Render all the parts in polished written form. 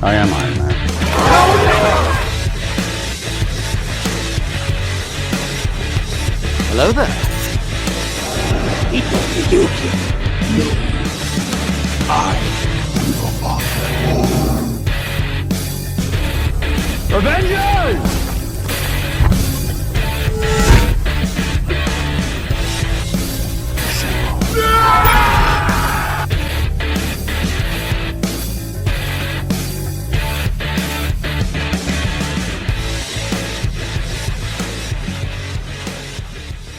I am Iron Man. Hello there. Avengers!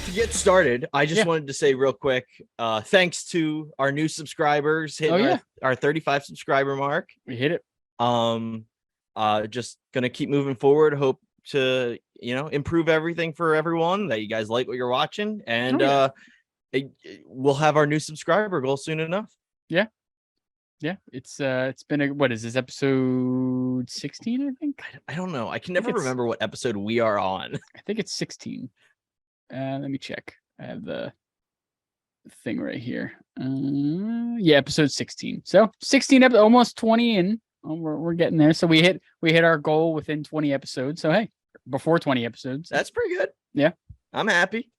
To get started, I just wanted to say real quick, thanks to our new subscribers hitting our 35 subscriber mark. We hit it. Just gonna keep moving forward. Hope to improve everything for everyone, that you guys like what you're watching, and we'll have our new subscriber goal soon enough. Yeah, it's been what is this, episode 16? I think. I don't know. I can never remember what episode we are on. I think it's 16. Let me check. I have the thing right here. Yeah, episode 16. So 16, almost 20 in. We're getting there. So we hit our goal within 20 episodes. So hey, before 20 episodes. That's pretty good. Yeah, I'm happy.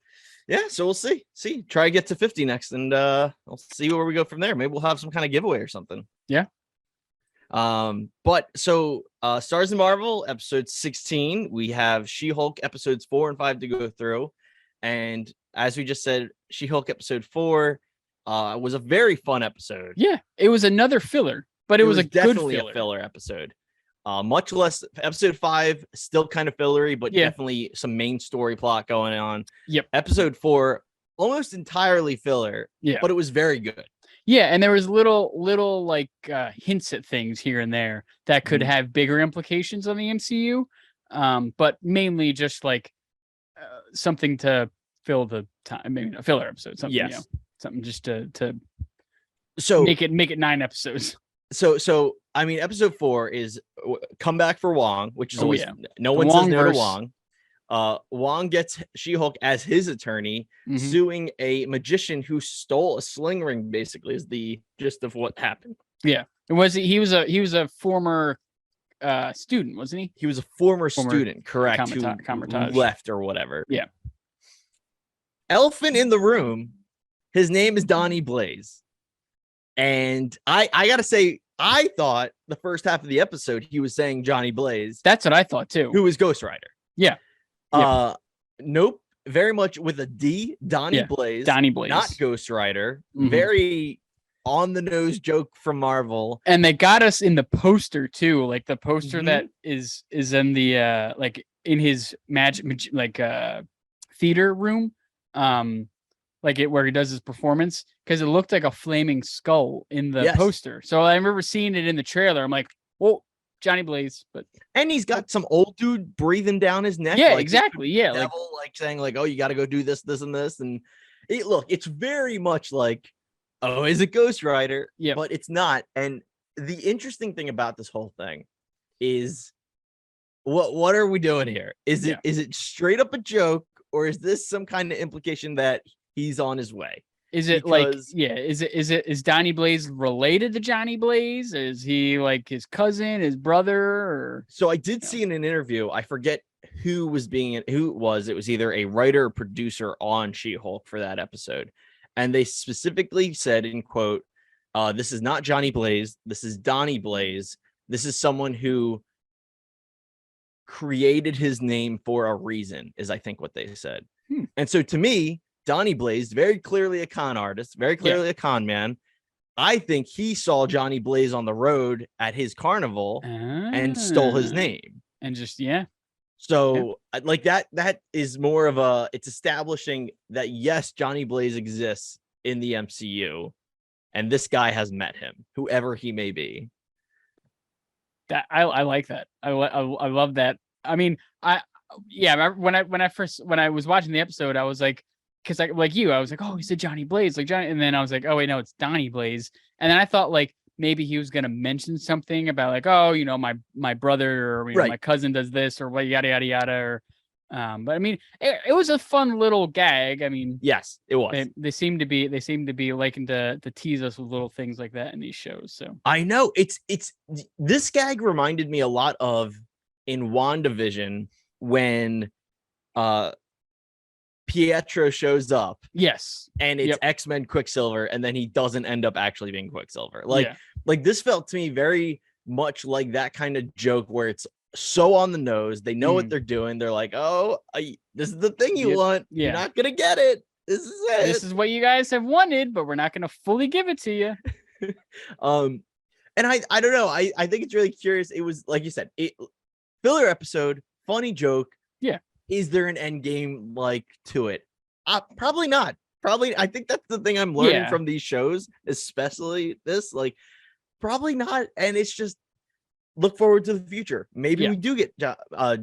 Yeah, so we'll see. Try to get to 50 next, and we'll see where we go from there. Maybe we'll have some kind of giveaway or something. Yeah. But so Stars in Marvel episode 16, we have She-Hulk episodes 4 and 5 to go through. And as we just said, She-Hulk episode 4 was a very fun episode. Yeah, it was another filler, but it was a definitely good filler. A filler episode. Much less episode 5, still kind of fillery, but definitely some main story plot going on. Yep. Episode 4, almost entirely filler. Yeah, but it was very good. Yeah, and there was little like hints at things here and there that could have bigger implications on the MCU. But mainly just like something to fill the time, maybe a filler episode, something, something just to make it 9 episodes. So I mean, episode 4 is comeback for Wong, which is always no one says no to Wong. Wong gets She-Hulk as his attorney, suing a magician who stole a sling ring. Basically, is the gist of what happened. Yeah, he was a former student, wasn't he? He was a former student, correct? Who Kamar-Taj left or whatever. Yeah. Elephant in the room. His name is Donnie Blaze, and I gotta say, I thought the first half of the episode he was saying Johnny Blaze. That's what I thought too. Who was Ghost Rider? Yeah. Nope. Very much with a D. Donnie Blaze. Donnie Blaze, not Ghost Rider. Very on the nose joke from Marvel. And they got us in the poster too, like the poster that is in the like in his magic theater room, like it where he does his performance, because it looked like a flaming skull in the poster. So I remember seeing it in the trailer. I'm like, well, Johnny Blaze, and he's got some old dude breathing down his neck. Yeah, exactly. Yeah, like saying like, oh, you got to go do this, and this, and it's very much like, oh, is it Ghost Rider? Yeah, but it's not. And the interesting thing about this whole thing is, what are we doing here? Is it straight up a joke, or is this some kind of implication that he's on his way? Is it is Donnie Blaze related to Johnny Blaze? Is he like his cousin, his brother? Or so I did see in an interview, I forget who it was either a writer or producer on She-Hulk for that episode, and they specifically said, in quote, this is not Johnny Blaze, this is Donnie Blaze. This is someone who created his name for a reason, is I think what they said. And so to me, Donnie Blaze, very clearly a con artist, very clearly a con man. I think he saw Johnny Blaze on the road at his carnival and stole his name. And just, So like that is more of it's establishing that, yes, Johnny Blaze exists in the MCU, and this guy has met him, whoever he may be. That I like that. I love that. I mean, when I was watching the episode, I was like, because I was like, oh, he said Johnny Blaze, like Johnny, and then I was like, oh wait, no, it's Donnie Blaze. And then I thought like maybe he was gonna mention something about like, oh, my brother or my cousin does this or what, yada yada yada, or But I mean, it was a fun little gag. I mean, Yes, it was. they seem to be liking to tease us with little things like that in these shows. So I know it's this gag reminded me a lot of in WandaVision when Pietro shows up yes, and it's Yep. X-Men Quicksilver, and then he doesn't end up actually being Quicksilver. Like, Yeah. like this felt to me very much like that kind of joke where it's so on the nose. They know what they're doing. They're like, oh, this is the thing you Yep. want. Yeah. You're not gonna get it. This is it. This is what you guys have wanted, but we're not going to fully give it to you. And I don't know. I think it's really curious. It was like you said, filler episode, funny joke. Yeah. Is there an end game like to it? Probably not. Probably. I think that's the thing I'm learning from these shows, especially this. Like, probably not. And it's just look forward to the future. Maybe we do get. I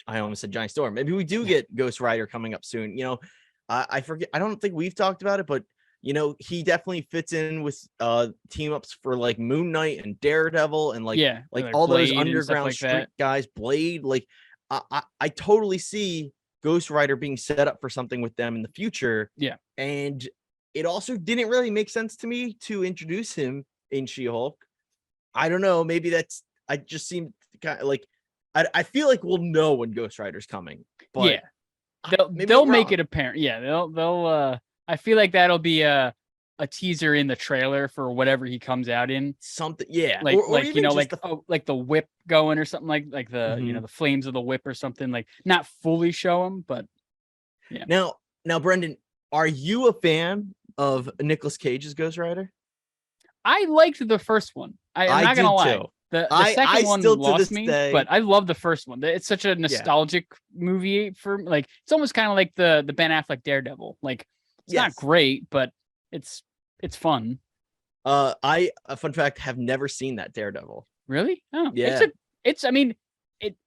almost said Giant Storm. Maybe we do get Ghost Rider coming up soon. You know, I forget. I don't think we've talked about it, but you know, he definitely fits in with team ups for like Moon Knight and Daredevil and like all those underground like street that. guys, Blade. Like I totally see Ghost Rider being set up for something with them in the future. Yeah. And it also didn't really make sense to me to introduce him in She-Hulk. I don't know. Maybe I just seem kind of like I feel like we'll know when Ghost Rider's coming. But they'll make it apparent. Yeah, they'll I feel like that'll be a teaser in the trailer for whatever he comes out in. Something, yeah. Like you know, like the whip going or something like the you know, the flames of the whip or something, like not fully show him, but yeah. Now, Brendan, are you a fan of Nicolas Cage's Ghost Rider? I liked the first one. I'm not gonna lie. Too. The second one lost me, but I love the first one. It's such a nostalgic movie for like. It's almost kind of like the Ben Affleck Daredevil. Like it's not great, but it's fun. A fun fact, have never seen that Daredevil. Really? Oh, yeah. I mean,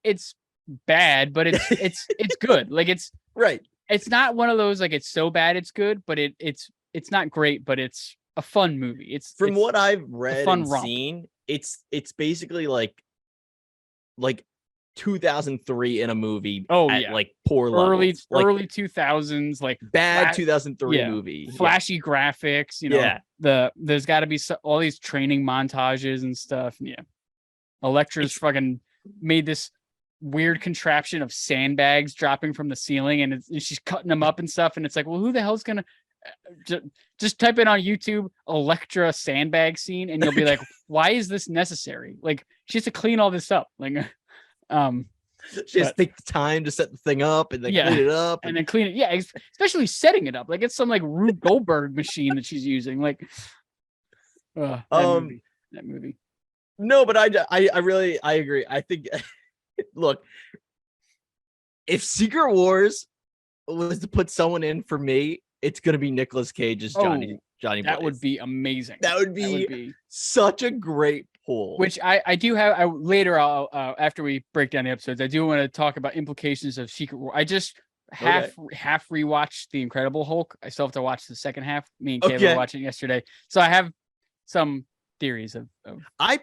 it's bad, but it's good. Like it's right. It's not one of those like it's so bad it's good, but it's not great, but it's a fun movie. It's what I've read and seen. It's basically like 2003 in a movie. Like poor early levels. Like, early 2000s, like bad 2003 movie. Flashy graphics. You know, there's got to be all these training montages and stuff. Yeah, Elektra's fucking made this weird contraption of sandbags dropping from the ceiling, and she's cutting them up and stuff. And it's like, well, who the hell's gonna just type in on YouTube Elektra sandbag scene, and you'll be like, why is this necessary? Like, she has to clean all this up. Like, she has to take the time to set the thing up and then clean it up and then clean it. Yeah, especially setting it up. Like, it's some like Rube Goldberg machine that she's using. Like, that movie. No, but I really agree. I think look, if Secret Wars was to put someone in for me, it's gonna be Nicolas Cage's Johnny Blaze. That would be amazing. That would be such a great pull. Which I do have. Later, I'll after we break down the episodes, I do want to talk about implications of Secret War. I just half rewatched The Incredible Hulk. I still have to watch the second half. Me and Kayla were watching yesterday, so I have some theories of. I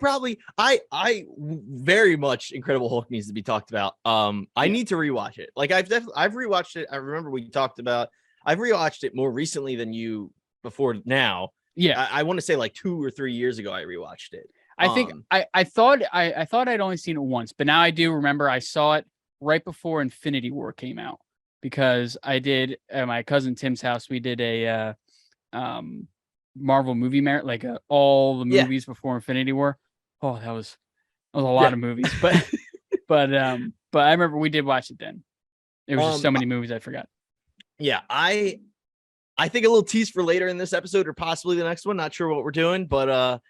very much Incredible Hulk needs to be talked about. I need to rewatch it. Like I've rewatched it. I remember we talked about. I've rewatched it more recently than you before now. Yeah, I want to say like 2 or 3 years ago I rewatched it. I think I thought I'd only seen it once, but now I do remember I saw it right before Infinity War came out, because I did at my cousin Tim's house. We did a Marvel movie marathon, like all the movies before Infinity War. Oh, that was a lot of movies, but but I remember we did watch it then. It was just so many movies I forgot. Yeah, I think a little tease for later in this episode or possibly the next one. Not sure what we're doing, but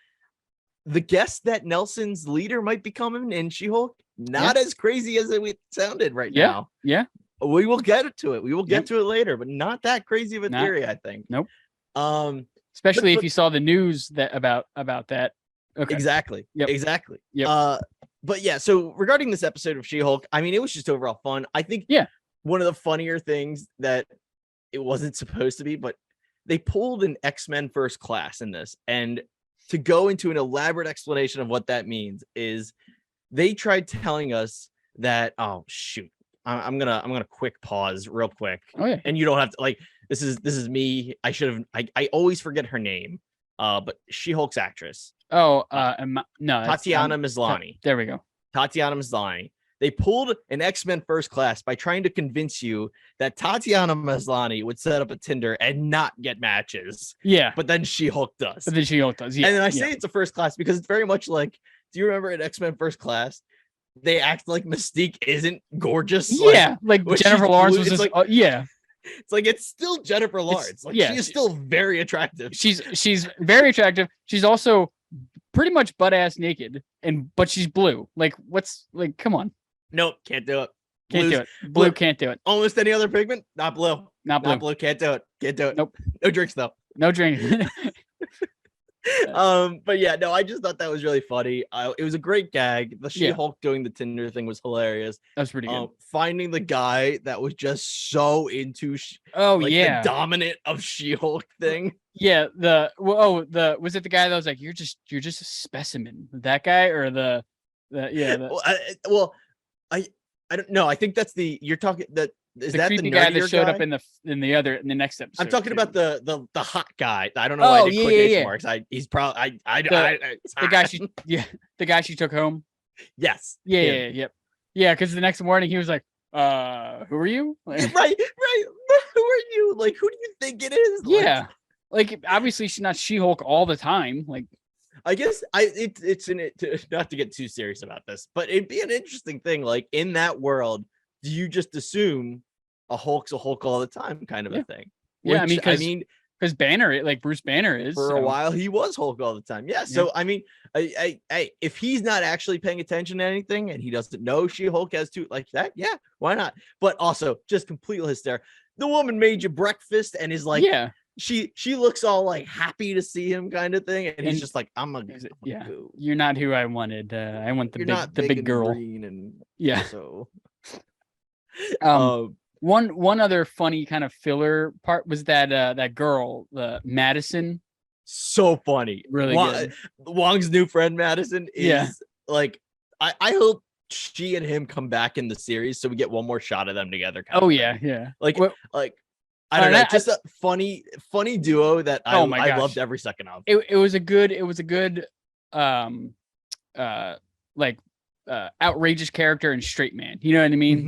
the guess that Nelson's leader might be coming in She-Hulk, not as crazy as it sounded right now. Yeah. We will get to it. We will get to it later, but not that crazy of a theory, I think. Nope. Especially if you saw the news that about that. Okay. Exactly. Yep. Exactly. Yep. But yeah, so regarding this episode of She-Hulk, I mean, it was just overall fun. I think one of the funnier things that it wasn't supposed to be, but they pulled an X-Men First Class in this, and to go into an elaborate explanation of what that means is they tried telling us that, oh shoot, I'm gonna quick pause real quick, Oh yeah. and you don't have to like. This is me. I should have. I always forget her name. But She-Hulk's actress. Oh, no, Tatiana Maslany. There we go. Tatiana Maslany. They pulled an X-Men First Class by trying to convince you that Tatiana Maslany would set up a Tinder and not get matches. Yeah. But then She-Hulk does. But then She-Hulk does. Yeah. And then I say it's a First Class because it's very much like, do you remember in X-Men First Class? They act like Mystique isn't gorgeous. Yeah. Like Jennifer Lawrence was just, like, yeah. It's like it's still Jennifer Lawrence. Like she is still very attractive. She's very attractive. She's also pretty much butt ass naked, but she's blue. Like what's like? Come on. Nope, can't do it. Can't do it. Blue can't do it. Almost any other pigment, not blue. Not blue. Not blue. Can't do it. Can't do it. Nope. No drinks though. No drink. But yeah, no, I just thought that was really funny. It was a great gag. The She-Hulk doing the Tinder thing was hilarious. That's pretty good. Finding the guy that was just so into the dominant of She-Hulk thing. Yeah, was it the guy that was like, you're just a specimen? That guy or I don't know. I think that's you're talking that is the that creepy the guy that showed guy? up in the next episode. I'm talking about the hot guy. I don't know why I did quotation marks. He's probably the guy she took home. Yes. Yeah, because the next morning he was like, who are you? Like, right. Who are you? Like, who do you think it is? Yeah. Like obviously she's not She-Hulk all the time. Like I guess it's in it to, not to get too serious about this, but it'd be an interesting thing. Like in that world, do you just assume a Hulk's a Hulk all the time, kind of a thing? Yeah, because Banner, like Bruce Banner is for a while, he was Hulk all the time. Yeah. So I mean, I if he's not actually paying attention to anything and he doesn't know She-Hulk has to like that, yeah, why not? But also just completely hysterical. The woman made you breakfast and is like, yeah. She looks all like happy to see him kind of thing, and he's just like, I'm a go. You're not who I wanted. I want the big girl. And yeah. So one other funny kind of filler part was that girl, Madison. So funny. Really good. Wong's new friend Madison is like I hope she and him come back in the series so we get one more shot of them together. Yeah. Like I don't know, just a funny duo that I loved every second of. It was a good outrageous character and straight man. You know what I mean?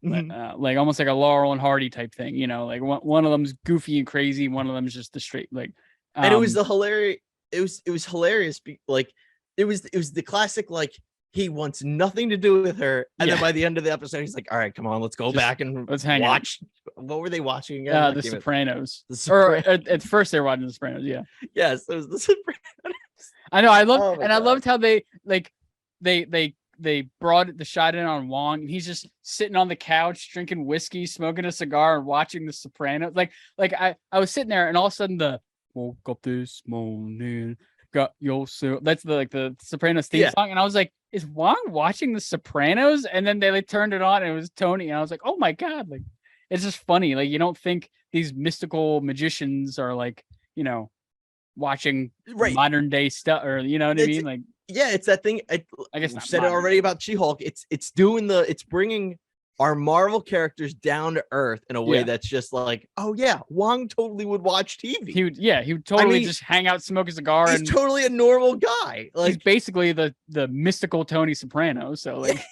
Mm-hmm. Like almost like a Laurel and Hardy type thing. You know, like one of them's goofy and crazy, one of them's just the straight like. And it was the hilarious. It was hilarious. Like it was the classic like. He wants nothing to do with her, and then by the end of the episode, he's like, "All right, come on, let's go back and let's hang watch." What were they watching again? The Sopranos. Or at first they were watching The Sopranos. Yeah. Yes, it was The Sopranos. I know. I loved how they brought the shot in on Wong, and he's just sitting on the couch drinking whiskey, smoking a cigar, and watching The Sopranos. Like I was sitting there, and all of a sudden woke up this morning. Got your that's the Sopranos theme song, and I was like, "Is Wong watching The Sopranos?" And then they turned it on, and it was Tony, and I was like, "Oh my god!" Like, it's just funny. Like, you don't think these mystical magicians are like, watching modern day stuff, or you know what I mean? Like, yeah, it's that thing. I guess I've said it already about She-Hulk. It's bringing our Marvel characters down to earth in a way that's just like, oh yeah, Wong totally would watch TV. He would totally just hang out, smoke a cigar. He's totally a normal guy. Like he's basically the mystical Tony Soprano. So like,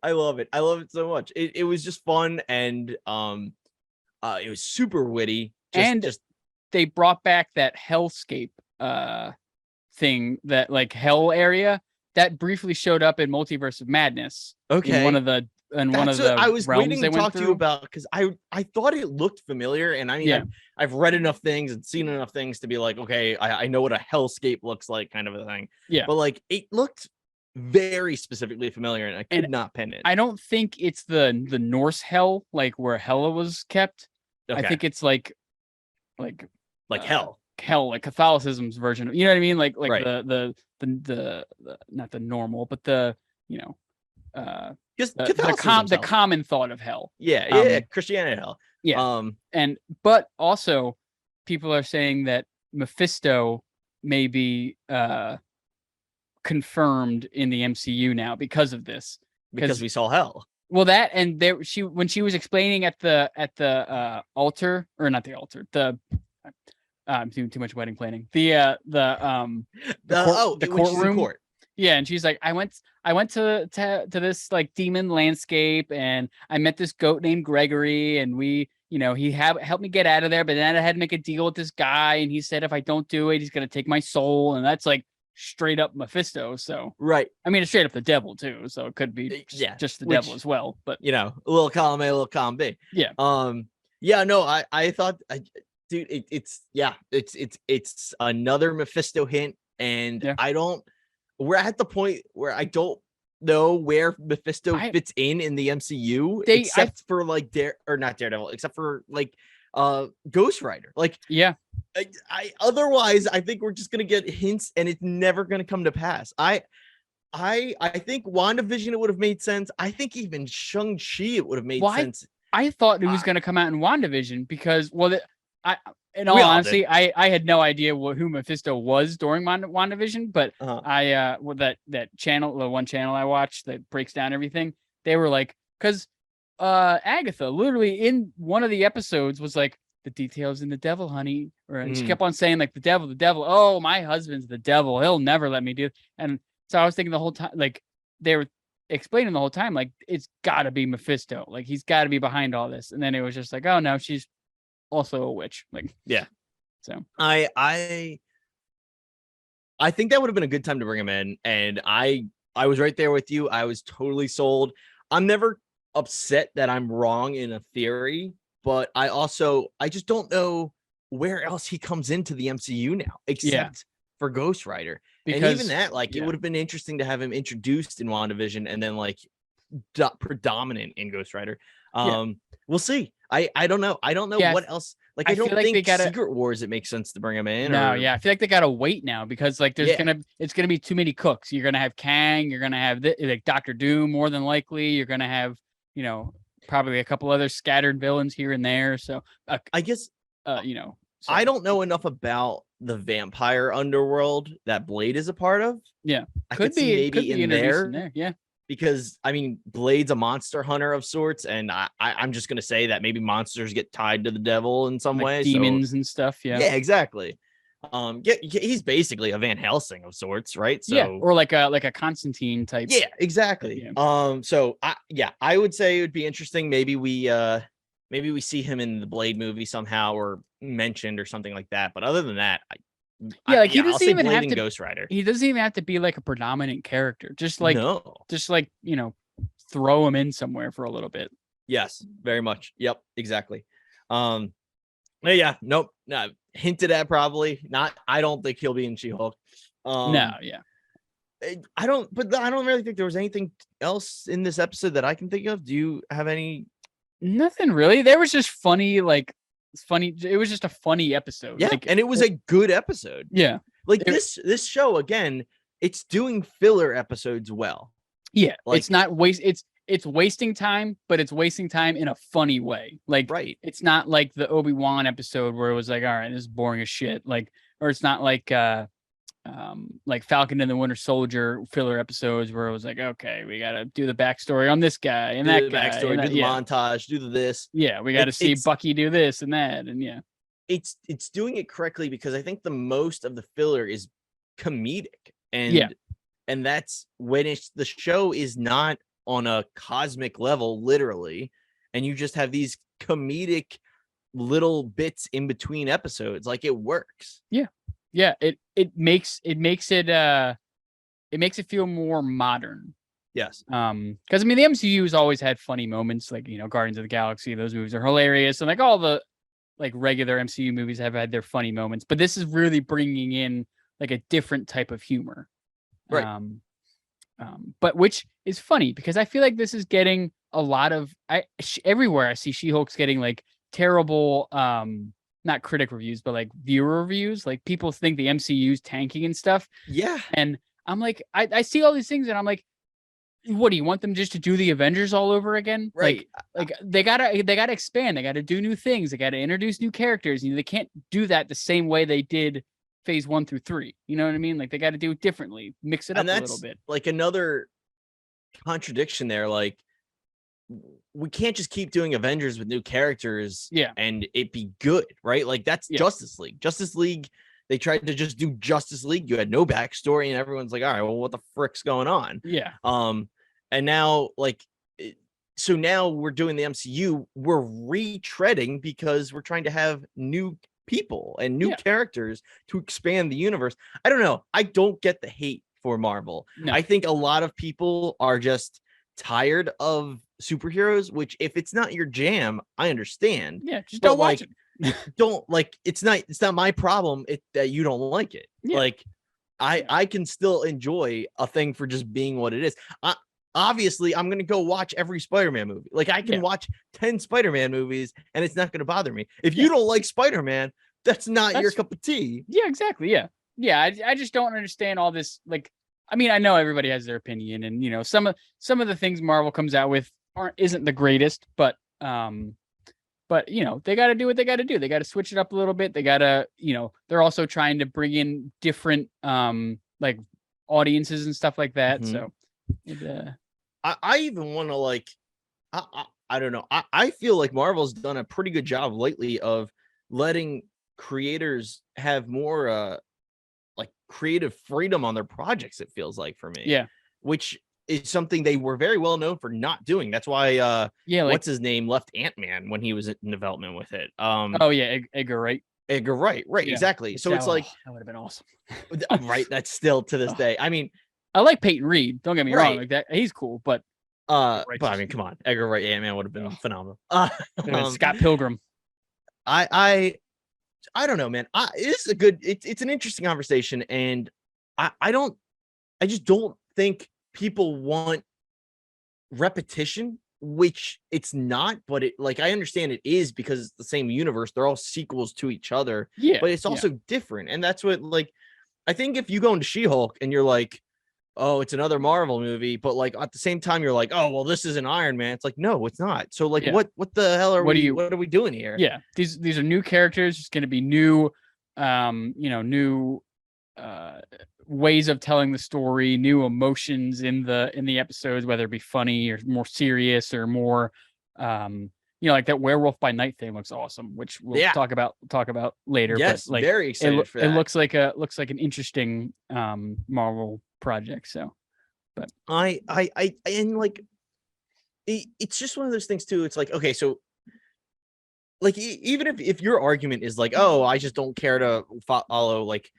I love it. I love it so much. It was just fun and it was super witty. They brought back that hellscape thing, that like hell area that briefly showed up in Multiverse of Madness. Okay. In one of the I was waiting to talk to you about, because I thought it looked familiar, and I mean I've read enough things and seen enough things to be like, okay, I know what a hellscape looks like, kind of a thing. Yeah. But like it looked very specifically familiar, and I could not pin it. I don't think it's the Norse hell, like where Hela was kept. Okay. I think it's like hell, like Catholicism's version of, you know what I mean? Like the not the normal, but the the common thought of hell. Christianity hell. Yeah. But also people are saying that Mephisto may be confirmed in the MCU now because of this. because we saw Hell. Well, that and there when she was explaining at the altar, or not the altar, the I'm doing too much wedding planning. The When she's in courtroom. court. Yeah, and she's like, I went to this like demon landscape, and I met this goat named Gregory, and we, he helped me get out of there, but then I had to make a deal with this guy, and he said if I don't do it, he's gonna take my soul, and that's like straight up Mephisto. So Right. I mean, it's straight up the devil too, so it could be just the devil as well. But a little column A, a little column B. Yeah. Yeah. No, I thought, dude, it's another Mephisto hint, and we're at the point where I don't know where Mephisto fits in the MCU, except for like not Daredevil, except for like Ghost Rider. Like, yeah, otherwise I think we're just gonna get hints, and it's never gonna come to pass. I think WandaVision, it would have made sense. I think even Shang-Chi, it would have made sense. I thought it was going to come out in WandaVision because, in all honesty, I had no idea who Mephisto was during WandaVision, but that channel, the one channel I watched that breaks down everything, they were like, because Agatha literally in one of the episodes was like, the details in the devil, honey, and she kept on saying like the devil. Oh, my husband's the devil. He'll never let me do it. And so I was thinking the whole time, like they were explaining the whole time, like it's got to be Mephisto, like he's got to be behind all this. And then it was just like, oh no, she's also a witch. Like, yeah. So I think that would have been a good time to bring him in, and I was right there with you. I was totally sold. I'm never upset that I'm wrong in a theory, but I just don't know where else he comes into the MCU now, except for Ghost Rider. Because, and even that, like, it would have been interesting to have him introduced in WandaVision and then like predominant in Ghost Rider. We'll see. I don't know. I don't know what else. Like, I don't think Secret Wars, it makes sense to bring him in. No, I feel like they gotta wait now because like it's gonna be too many cooks. You're gonna have Kang. You're gonna have like Doctor Doom more than likely. You're gonna have probably a couple other scattered villains here and there. So I guess So. I don't know enough about the vampire underworld that Blade is a part of. Yeah, I could be in there. Yeah, because I mean, Blade's a monster hunter of sorts, and I'm just gonna say that maybe monsters get tied to the devil in some way, demons and stuff. Yeah, exactly. He's basically a Van Helsing of sorts, right? So or like a Constantine type. Yeah, exactly. Yeah. So I would say it would be interesting. Maybe we see him in the Blade movie somehow, or mentioned or something like that. But other than that, he doesn't even have to. Ghost Rider. He doesn't even have to be like a predominant character. Just like throw him in somewhere for a little bit. Yes, very much. Yep, exactly. Yeah, nope. No, hinted at probably not. I don't think he'll be in She-Hulk. No, yeah. I don't really think there was anything else in this episode that I can think of. Do you have any? Nothing really. There was just funny. It was just a funny episode. Yeah, and it was a good episode. Yeah, like this show again. It's doing filler episodes well. Yeah, it's not it's wasting time, but it's wasting time in a funny way. Like, right. It's not like the Obi-Wan episode where it was like, all right, this is boring as shit. Like, or it's not like Falcon and the Winter Soldier filler episodes where it was like, okay, we got to do the backstory on this guy and that guy. Backstory, do the montage, do this. Yeah, we got to see Bucky do this and that. And yeah. It's doing it correctly because I think the most of the filler is comedic. And that's when the show is not on a cosmic level, literally, and you just have these comedic little bits in between episodes. Like, it works. Yeah, it makes it feel more modern. Yes. Because I mean, the MCU has always had funny moments, like Guardians of the Galaxy. Those movies are hilarious, and like all the like regular MCU movies have had their funny moments. But this is really bringing in like a different type of humor. Right. But which is funny because I feel like this is getting a lot of everywhere I see She-Hulk's getting like terrible not critic reviews but like viewer reviews. Like, people think the MCU's tanking and stuff. Yeah. And I'm like, I see all these things and I'm like, what do you want them just to do the Avengers all over again? Right. Like they gotta expand, they gotta do new things, they gotta introduce new characters. They can't do that the same way they did phase 1 through 3. You know what I mean? Like, they got to do it differently, mix it up a little bit. Like, another contradiction there. Like, we can't just keep doing Avengers with new characters and it be good, right? Like, that's Justice League. Justice League, they tried to just do Justice League. You had no backstory, and everyone's like, all right, well, what the frick's going on? Yeah. And now, like, so now we're doing the MCU, we're retreading because we're trying to have new people and new characters to expand the universe. I don't know. I don't get the hate for Marvel. No. I think a lot of people are just tired of superheroes, which if it's not your jam, I understand. Yeah, just don't watch it. Don't like, it's not my problem that you don't like it. Like, I can still enjoy a thing for just being what it is. Obviously, I'm gonna go watch every Spider-Man movie. Like, I can watch 10 Spider-Man movies and it's not gonna bother me. If you don't like Spider-Man, that's your cup of tea. Yeah, exactly. Yeah. I just don't understand all this. Like, I mean, I know everybody has their opinion, and you know, some of the things Marvel comes out with isn't the greatest, but you know, they got to do what they got to do. They got to switch it up a little bit. They got to, you know, they're also trying to bring in different like audiences and stuff like that. Mm-hmm. So I even want to, like, I don't know. I feel like Marvel's done a pretty good job lately of letting creators have more like creative freedom on their projects, it feels like, for me. Yeah. Which is something they were very well known for not doing. That's why like, what's his name left Ant-Man when he was in development with it. Edgar Wright. Edgar Wright, right, exactly. So it's like, that would have been awesome. Right, that's still to this day. I mean, I like Peyton Reed, don't get me wrong, like that, he's cool, but I mean, come on, Edgar Wright Ant-Man would have been phenomenal. Scott Pilgrim. I don't know, man. It's an interesting conversation, and I just don't think people want repetition, which it's not, but it, like, I understand it is because it's the same universe. They're all sequels to each other, but it's also different. And that's what, like, I think if you go into She-Hulk and you're like, oh, it's another Marvel movie, but like at the same time you're like, oh, well, this is an Iron Man. It's like, no, it's not. So like, what the hell are what are we doing here? Yeah, these are new characters. It's going to be new, you know, new ways of telling the story, new emotions in the episodes, whether it be funny or more serious or more, you know, like that Werewolf by Night thing looks awesome, which we'll talk about later. Yes, but like, very excited for that. It looks like an interesting Marvel project. So, but I and like, it's just one of those things too. It's like, okay, so like, even if your argument is like, oh, I just don't care to follow like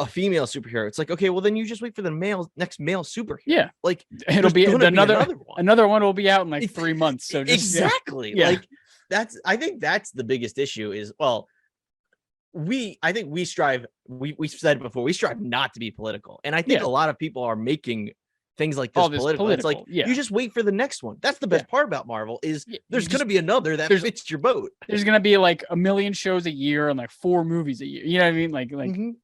a female superhero, it's like, okay, well, then you just wait for the next male superhero. Yeah, like, it'll be another one will be out in like 3 months. So just, exactly, like, I think that's the biggest issue is, well, I think we strive, we've said it before, we strive not to be political. And I think a lot of people are making things like this political. It's like, you just wait for the next one. That's the best part about Marvel is there's going to be another that fits your boat. There's going to be like 1 million shows a year and like 4 movies a year. You know what I mean? Like,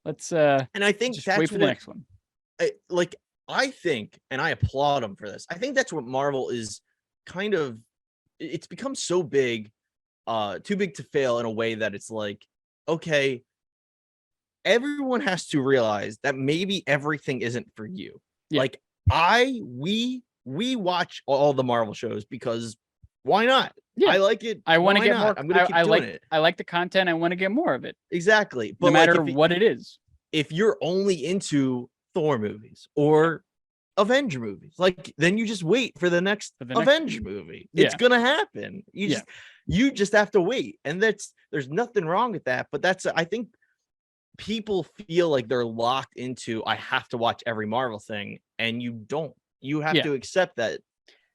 let's, and I think just that's wait for the next one. I think, and I applaud them for this. I think that's what Marvel is kind of, it's become so big, too big to fail in a way that it's like, okay, everyone has to realize that maybe everything isn't for you. Like, we watch all the Marvel shows because why not? I like it. I want to get more. I'm gonna keep doing it. I like the content. I want to get more of it. Exactly. But no matter what it is. If you're only into Thor movies or Avenger movies, like, then you just wait for the next Avenger movie. It's gonna happen. You just have to wait. And there's nothing wrong with that. But I think people feel like they're locked into, I have to watch every Marvel thing, and you don't. You have to accept that.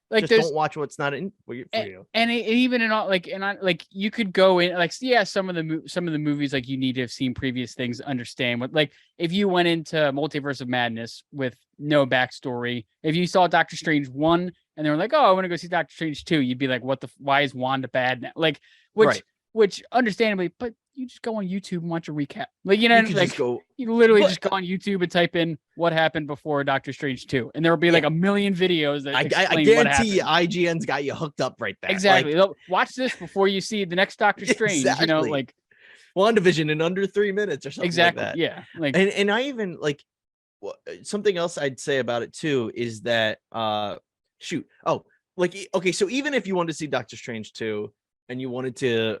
Like, just don't watch what's not in for you. And even in all, like, you could go in, like, some of the movies, like, you need to have seen previous things, understand what, like, if you went into Multiverse of Madness with no backstory, if you saw Doctor Strange 1 and they were like, oh, I want to go see Doctor Strange 2, you'd be like, why is Wanda bad now? Like, which understandably, but you just go on YouTube and watch a recap. Like, you know, like, you literally just go on YouTube and type in what happened before Doctor Strange 2. And there will be like 1 million videos that explain I guarantee you IGN's got you hooked up right there. Exactly. Like, watch this before you see the next Doctor Strange. You know, like WandaVision in under 3 minutes or something like that. Yeah. Like, and I even like, something else I'd say about it too is that shoot. Oh, like okay, so even if you wanted to see Doctor Strange 2 and you wanted to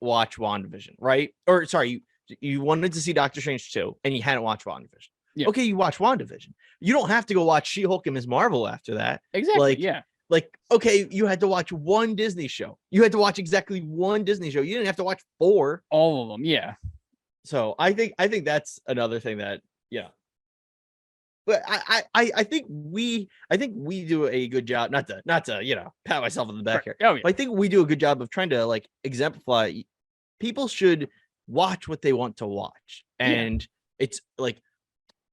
watch WandaVision, right? Or sorry, you wanted to see Doctor Strange 2 and you hadn't watched WandaVision. Yeah. Okay, you watch WandaVision. You don't have to go watch She-Hulk and Ms. Marvel after that. Exactly. Like, yeah. Like, okay, you had to watch one Disney show. You had to watch exactly one Disney show. You didn't have to watch 4. All of them. Yeah. So I think that's another thing that, yeah. But I think we do a good job, not to pat myself on the back here. Oh, yeah. But I think we do a good job of trying to like exemplify people should watch what they want to watch. And it's like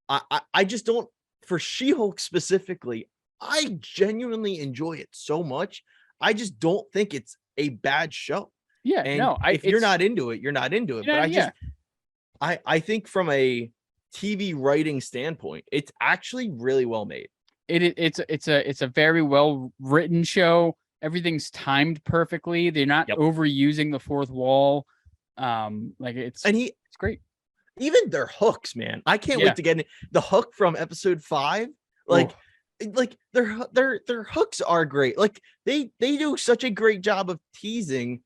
I just don't, for She-Hulk specifically, I genuinely enjoy it so much. I just don't think it's a bad show. Yeah. And no, if you're not into it, you're not into it. But I think from a TV writing standpoint, it's actually really well made. It's a very well written show. Everything's timed perfectly. They're not overusing the fourth wall. It's great. Even their hooks, man. I can't wait to get in the hook from episode 5. Like their hooks are great. Like they do such a great job of teasing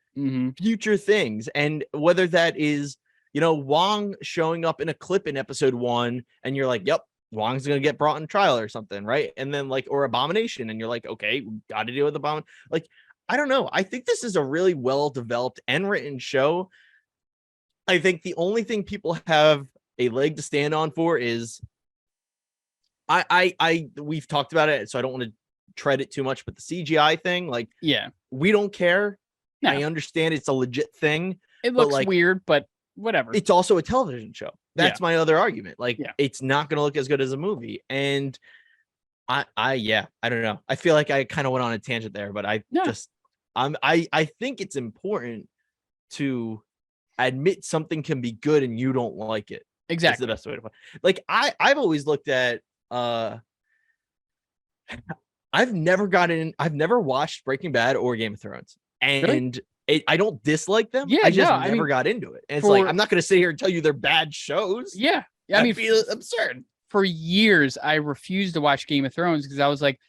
future things, and whether that is Wong showing up in a clip in episode 1 and you're like, yep, Wong's gonna get brought in trial or something, right? And then or Abomination, and you're like, okay, we got to deal with Abomination. Like, I don't know, I think this is a really well developed and written show. I think the only thing people have a leg to stand on for is we've talked about it, so I don't want to tread it too much, but the CGI thing, like, we don't care. No. I understand it's a legit thing. It looks weird, but whatever. It's also a television show. That's my other argument. Like, it's not going to look as good as a movie. And I don't know. I feel like I kind of went on a tangent there, but I think it's important to admit something can be good and you don't like it. Exactly. That's the best way to put it. Like, I've always looked at I've never watched Breaking Bad or Game of Thrones. And I don't dislike them. I just never got into it. And it's like, I'm not going to sit here and tell you they're bad shows. Yeah. I mean, feel absurd. For years, I refused to watch Game of Thrones because I was like,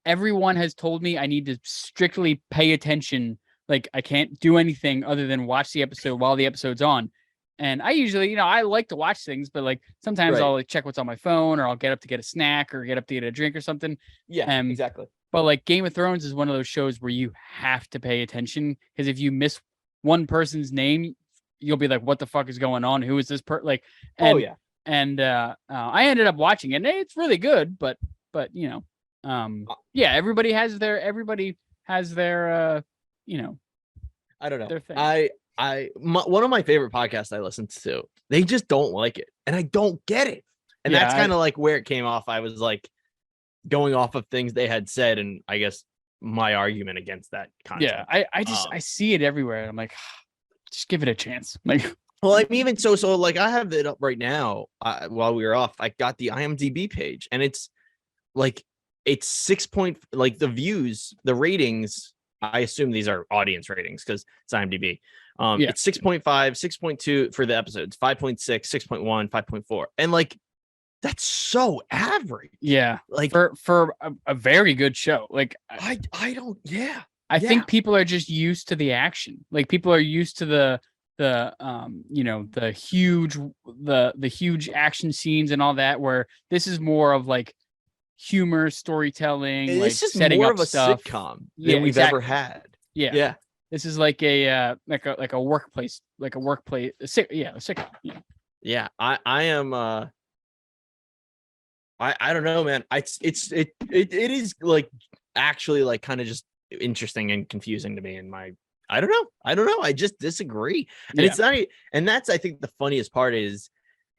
everyone has told me I need to strictly pay attention. Like, I can't do anything other than watch the episode while the episode's on. And I usually, I like to watch things, but like sometimes I'll like check what's on my phone, or I'll get up to get a snack or get up to get a drink or something. Yeah, exactly. But like Game of Thrones is one of those shows where you have to pay attention, because if you miss one person's name, you'll be like, what the fuck is going on? Who is this I ended up watching it, and it's really good, but everybody has their I don't know. their thing. One of my favorite podcasts I listen to, they just don't like it, and I don't get it. And that's kind of like where it came off. I was like going off of things they had said, and I guess my argument against that content. Yeah, I see it everywhere, and I'm like, just give it a chance. Like, well, I'm even so like I have it up right now. While we were off, I got the IMDb page, and it's like it's 6 point, like the views, the ratings. I assume these are audience ratings because it's IMDb. It's 6.5, 6.2 for the episodes, 5.6, 6.1, 5.4. And like, that's so average. Yeah. Like for a very good show. Like I don't, I think people are just used to the action. Like people are used to the huge action scenes and all that, where this is more of like humor, storytelling. It's just setting more up of a stuff. Sitcom than we've ever had. Yeah. This is like a workplace, a sitcom. Yeah. I am. I don't know, man. It is like actually like kind of just interesting and confusing to me. And I don't know. I just disagree. And it's not. And that's, I think, the funniest part is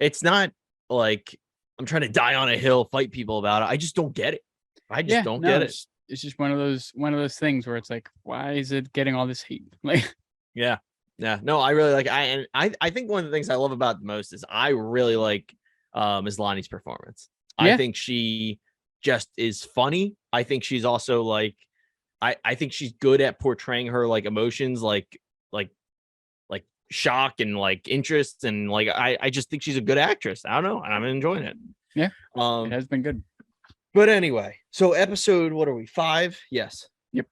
it's not like I'm trying to die on a hill, fight people about it. I just don't get it. I just don't get it. It's just one of those things where it's like, why is it getting all this hate? Like, yeah. No, I really like. I think one of the things I love about it the most is I really like Ms. Lonnie's performance. I think she just is funny. I think she's also like, I think she's good at portraying her like emotions, like shock and like interest, and like I just think she's a good actress. I don't know, and I'm enjoying it. Yeah, it Um, has been good. but anyway, so episode, what are we, 5? Yes. Yep.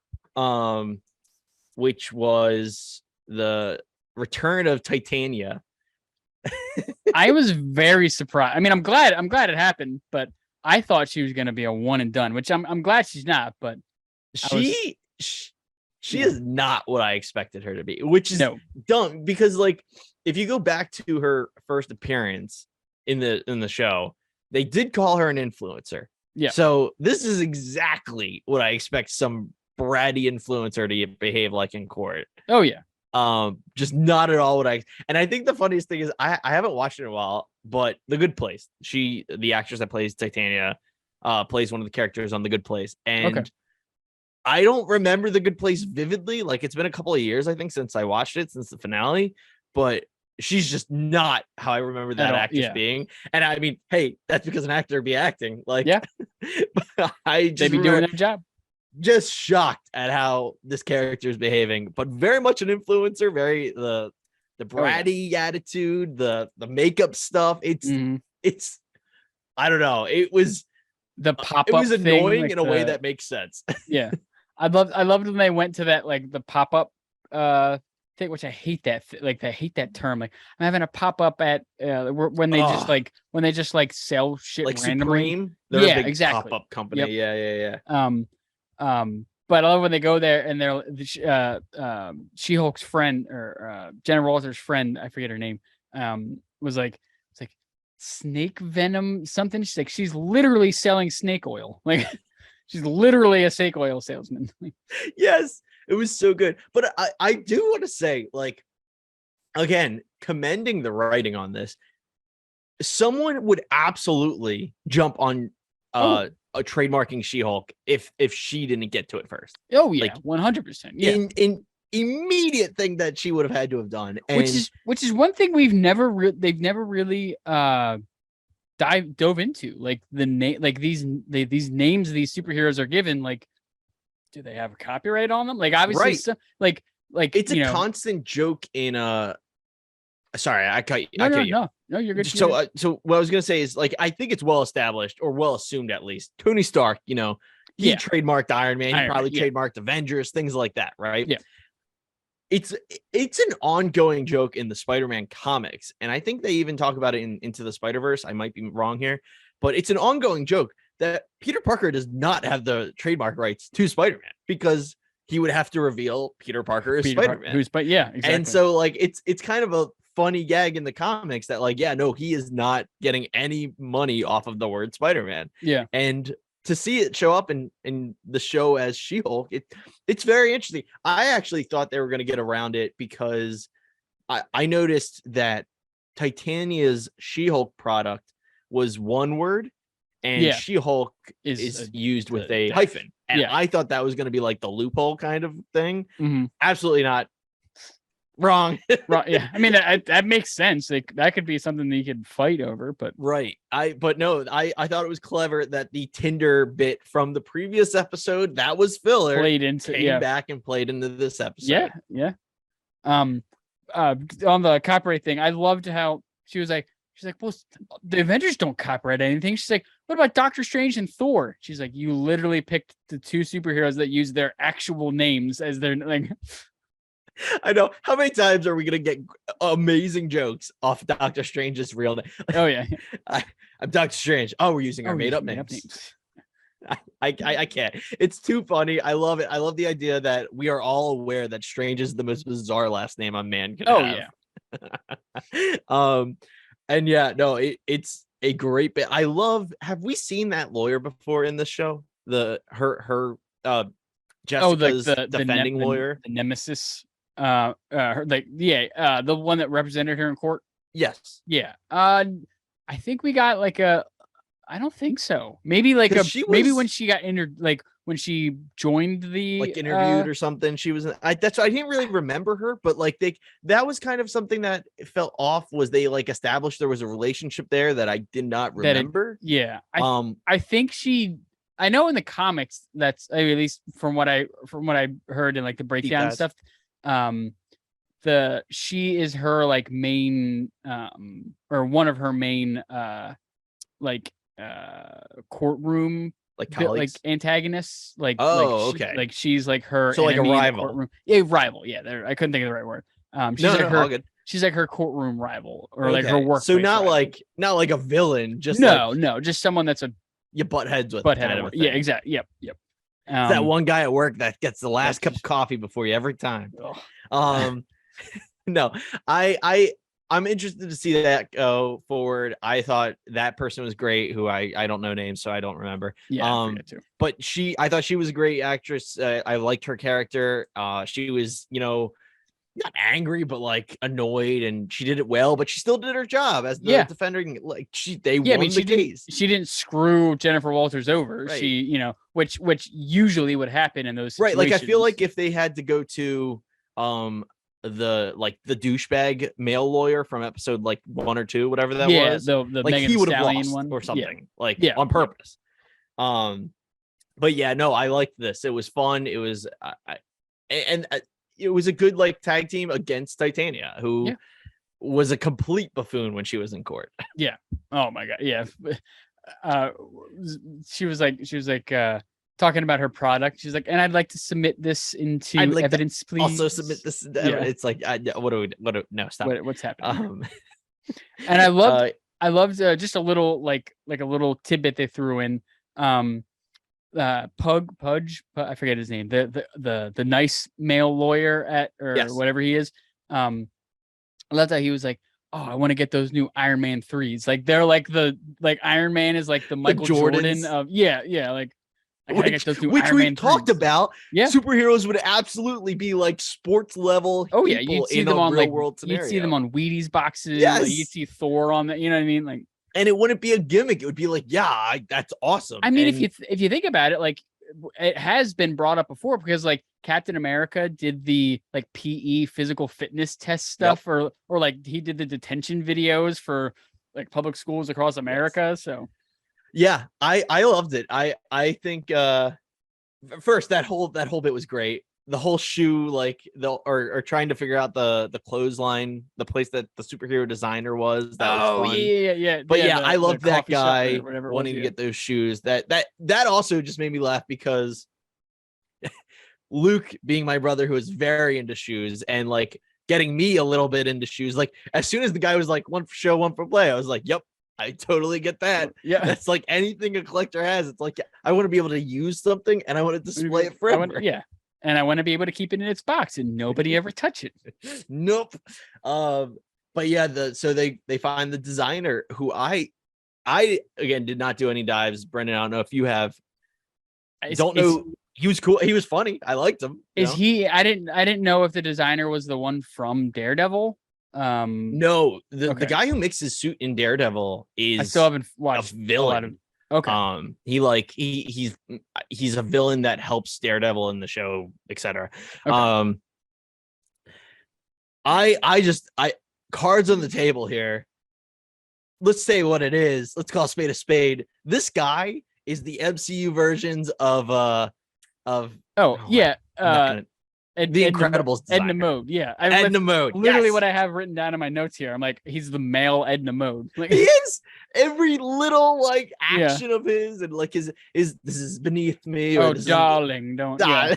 Which was the return of Titania. I was very surprised. I mean, I'm glad it happened, but I thought she was going to be a one and done, which I'm glad she's not. But She Yeah. is not what I expected her to be, which is no, dumb, because like if you go back to her first appearance in the show, they did call her an influencer. Yeah. So this is exactly what I expect some bratty influencer to behave like in court. oh yeah, Just not at all what and I think the funniest thing is I haven't watched it in a while, but The Good Place, the actress that plays Titania, plays one of the characters on The Good Place, and Okay. I don't remember The Good Place vividly. Like, it's been a couple of years, I think, since I watched it, since the finale, but she's just not how I remember that actress yeah. being. And I mean, hey, that's because an actor be acting. Like, Yeah. I They just be doing their job. just shocked at how this character is behaving, but very much an influencer, very the bratty attitude, the makeup stuff. It's I don't know. It was The pop-up it was thing, annoying like in a way that makes sense. Yeah. I loved when they went to that, like the pop-up thing, which I hate that I hate that term. Like, I'm having a pop-up at when they just like sell shit Like randomly. Supreme, they're Yeah, a big exactly. pop-up company. Yep. Yeah. But I love when they go there and they're She-Hulk's friend, or Jenna Walters' friend, I forget her name, was like, it's like snake venom something. She's like, she's literally selling snake oil. Like, she's literally a snake oil salesman. Yes, it was so good. But I do want to say, like, again, commending the writing on this. Someone would absolutely jump on a trademarking She-Hulk if she didn't get to it first. Oh yeah, Like, 100%. Yeah. In immediate thing that she would have had to have done. And which is one thing they've never really dove into, like the name, like these names these superheroes are given, like, do they have a copyright on them? Like, obviously, right. So, like it's a constant joke in sorry, I cut you. No, you're good. So so what I was gonna say is, like, I think it's well established, or well assumed at least, Tony Stark, he trademarked Iron Man, he probably trademarked Avengers, things like that, right? Yeah. It's an ongoing joke in the Spider-Man comics, and I think they even talk about it in Into the Spider-Verse. I might be wrong here, but it's an ongoing joke that Peter Parker does not have the trademark rights to Spider-Man, because he would have to reveal Peter Parker is Spider-Man. Exactly. And so, like, it's kind of a funny gag in the comics that, like, yeah, no, he is not getting any money off of the word Spider-Man. Yeah. And to see it show up in the show as She-Hulk, it's very interesting. I actually thought they were going to get around it, because I noticed that Titania's She-Hulk product was one word, and She-Hulk is used with a hyphen. And I thought that was going to be like the loophole kind of thing. Mm-hmm. Absolutely not. Wrong. Right. Yeah. I mean, that makes sense. Like, that could be something that you could fight over, but right. I thought it was clever that the Tinder bit from the previous episode, that was filler, came back and played into this episode. Yeah. On the copyright thing, I loved how she's like, well, the Avengers don't copyright anything. She's like, what about Doctor Strange and Thor? She's like, you literally picked the two superheroes that use their actual names as their, like. I know. How many times are we gonna get amazing jokes off Doctor Strange's real name? Oh yeah. I'm Doctor Strange. Oh, we're using our made-up names. I can't. It's too funny. I love it. I love the idea that we are all aware that Strange is the most bizarre last name a man can have. And yeah, no, it's a great bit. I love. Have we seen that lawyer before in the show? Her Jessica's defending lawyer, the Nemesis. The one that represented her in court. Yes. Yeah. I think we got like I don't think so. Maybe like maybe when she got entered, like when she joined the interviewed or something. She was. I didn't really remember her, but like that was kind of something that felt off. Was they like established there was a relationship there that I did not remember? I think she. I know in the comics that's, at least from what I heard in like the breakdown and stuff. she is her like main or one of her main like courtroom Like like colleagues. antagonists, Oh, she, okay. like she's like her So like a enemy in the rival. courtroom. Yeah, rival. Yeah, there. I couldn't think of the right word. She's No, like no, her. all good. She's like her courtroom rival or like her Okay. So workplace rival. not like a villain, just No, like no, just someone that's a you butt heads with butthead. kind of a Yeah, thing. exactly. Yep, yep. It's that one guy at work that gets the last cup of coffee before you every time. Ugh. No, I'm interested to see that go forward. I thought that person was great, who I don't know names, so I don't remember. Yeah, I forget too. But I thought she was a great actress. I liked her character. She was, not angry, but like annoyed, and she did it well. But she still did her job as the defender. Like they won the case. She didn't screw Jennifer Walters over. Right. She, which usually would happen in those situations. Right. Like I feel like if they had to go to the douchebag male lawyer from episode like 1 or 2, whatever that was, the like Megan he would have Stallion lost one or something, on purpose. But yeah, no, I liked this. It was fun. It was it was a good like tag team against Titania, who was a complete buffoon when she was in court. Yeah. Oh my god. Yeah. She was like talking about her product. She's like, and I'd like to submit this into evidence, please. Also submit this into evidence. It's like, no, stop. What's happening? And I loved just a little like a little tidbit they threw in. Pudge, I forget his name. The nice male lawyer at whatever he is. I love that he was like, oh, I want to get those new Iron Man 3s. Like they're like Iron Man is like the Michael Jordan of like which we talked about. Yeah, superheroes would absolutely be like sports level. Oh yeah, you'd see them on real world scenario. You'd see them on Wheaties boxes. Yes, like, you'd see Thor on that. You know what I mean? Like, and it wouldn't be a gimmick. It would be like, yeah, that's awesome. I mean, if you think about it, like it has been brought up before because like Captain America did the like PE physical fitness test stuff, or like he did the detention videos for like public schools across America. So yeah, I loved it. I think first that whole bit was great. The whole shoe, like or trying to figure out the clothesline, the place that the superhero designer was. That was fun. Yeah. But I loved that guy wanting to get those shoes. That also just made me laugh because Luke, being my brother who is very into shoes and like getting me a little bit into shoes, like as soon as the guy was like, one for show, one for play, I was like, yep, I totally get that. Yeah, that's like anything a collector has. It's like I want to be able to use something and I want to display it forever. And I want to be able to keep it in its box and nobody ever touch it. Nope. But yeah, so they find the designer who I again did not do any dives. Brendan, I don't know if you have. Don't know. He was cool. He was funny. I liked him. He? I didn't know if the designer was the one from Daredevil. No, the guy who makes his suit in Daredevil is I still haven't watched a villain. Okay. He's a villain that helps Daredevil in the show, etc. Okay. I cards on the table here. Let's say what it is. Let's call a spade a spade. This guy is the MCU versions of The Incredibles designer. Edna Mode, yeah. Edna Mode. Literally what I have written down in my notes here. I'm like, he's the male Edna Mode. Like, he is. Every little like action of his and like his this is beneath me. Oh, darling, don't. Yeah.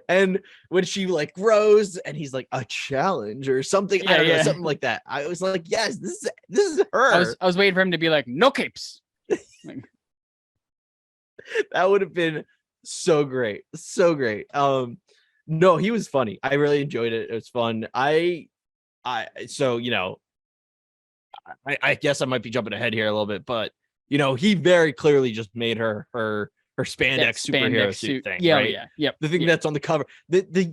And when she like grows and he's like a challenge or something, I don't know, something like that. I was like, yes, this is her. I was waiting for him to be like, no capes. Like, that would have been so great. No, he was funny. I really enjoyed it. It was fun. I guess I might be jumping ahead here a little bit, but he very clearly just made her spandex superhero suit thing. Yeah, right? yeah, yep. The thing that's on the cover. The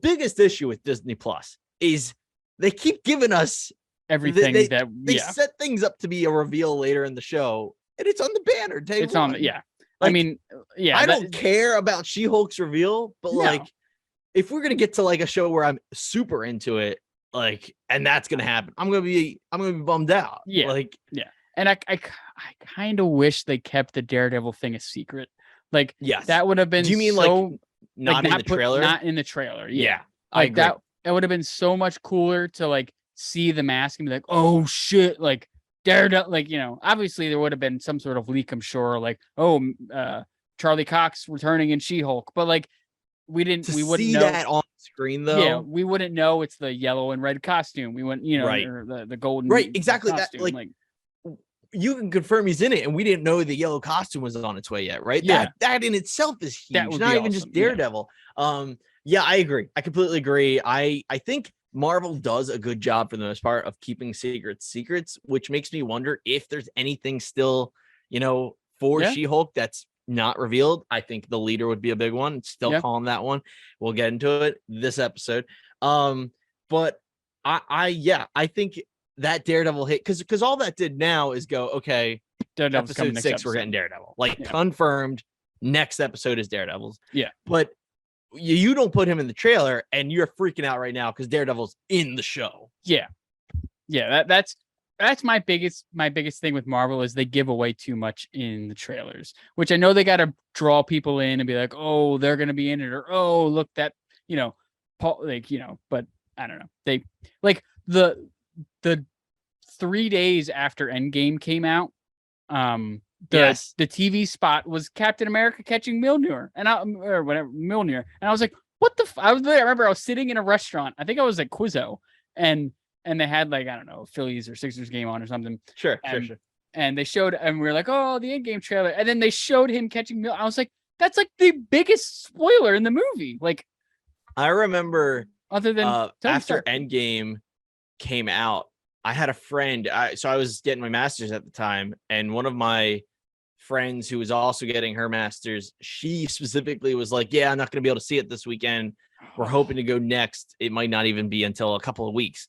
biggest issue with Disney Plus is they keep giving us everything they set things up to be a reveal later in the show, and it's on the banner. It's on. Yeah. Like, I mean, yeah. I don't care about She-Hulk's reveal, but like, if we're gonna get to like a show where I'm super into it, like, and that's gonna happen, I'm gonna be bummed out. Yeah. Like, yeah. And I kind of wish they kept the Daredevil thing a secret. Like, yes, that would have been. Do you mean so, like not in the trailer? Not in the trailer. Yeah. Like that. that would have been so much cooler to like see the mask and be like, oh shit, like Daredevil, like, obviously there would have been some sort of leak, I'm sure, like, Charlie Cox returning in She-Hulk, but like we wouldn't see know that on screen though. Yeah, we wouldn't know it's the yellow and red costume. We wouldn't, Right. or the golden Right, exactly. costume. That like you can confirm he's in it, and we didn't know the yellow costume was on its way yet, right? Yeah. That in itself is That huge. would Not be even just awesome, yeah. Daredevil. Yeah, I agree. I completely agree. I think Marvel does a good job for the most part of keeping secrets, which makes me wonder if there's anything still, for Yeah. She-Hulk that's not revealed. I think the leader would be a big one. Still calling that one. We'll get into it this episode. But I think that Daredevil hit because all that did now is go, okay, Daredevil's coming episode next 6, we're getting Daredevil. Like, Yeah. confirmed. Next episode is Daredevil's. Yeah. But you don't put him in the trailer, and you're freaking out right now because Daredevil's in the show. Yeah. That's my biggest thing with Marvel is they give away too much in the trailers, which I know they got to draw people in and be like, oh, they're gonna be in it, or oh, look that Paul, but I don't know. They like the 3 days after Endgame came out, the TV spot was Captain America catching Mjolnir, and Mjolnir, and I was like, what the? I remember I was sitting in a restaurant. I think I was at Quizzo, and they had like, I don't know, Phillies or Sixers game on or something. Sure. And they showed, and we were like, oh, the Endgame trailer, and then they showed him catching Mjolnir. I was like, that's like the biggest spoiler in the movie. Like, I remember other than after Endgame came out, I had a friend. So I was getting my master's at the time, and one of my friends who was also getting her master's, she specifically was like, yeah, I'm not going to be able to see it this weekend. We're hoping to go next. It might not even be until a couple of weeks.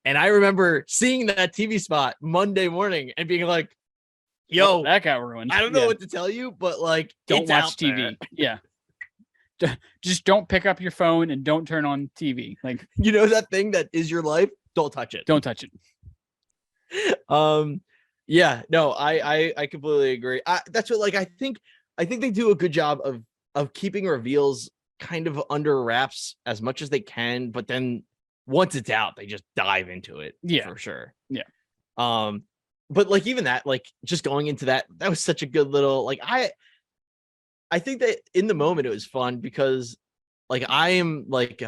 And I remember seeing that TV spot Monday morning and being like, yo, that got ruined. I don't know what to tell you, but like, don't watch TV. Yeah. Just don't pick up your phone and don't turn on TV. Like, that thing that is your life, don't touch it. Don't touch it. Yeah, no, I completely agree. That's what, like, I think they do a good job of keeping reveals kind of under wraps as much as they can, but then once it's out, they just dive into it. Yeah, for sure. Yeah. But like, even that, like, just going into that was such a good little, like, I think that in the moment it was fun because, like, I am like,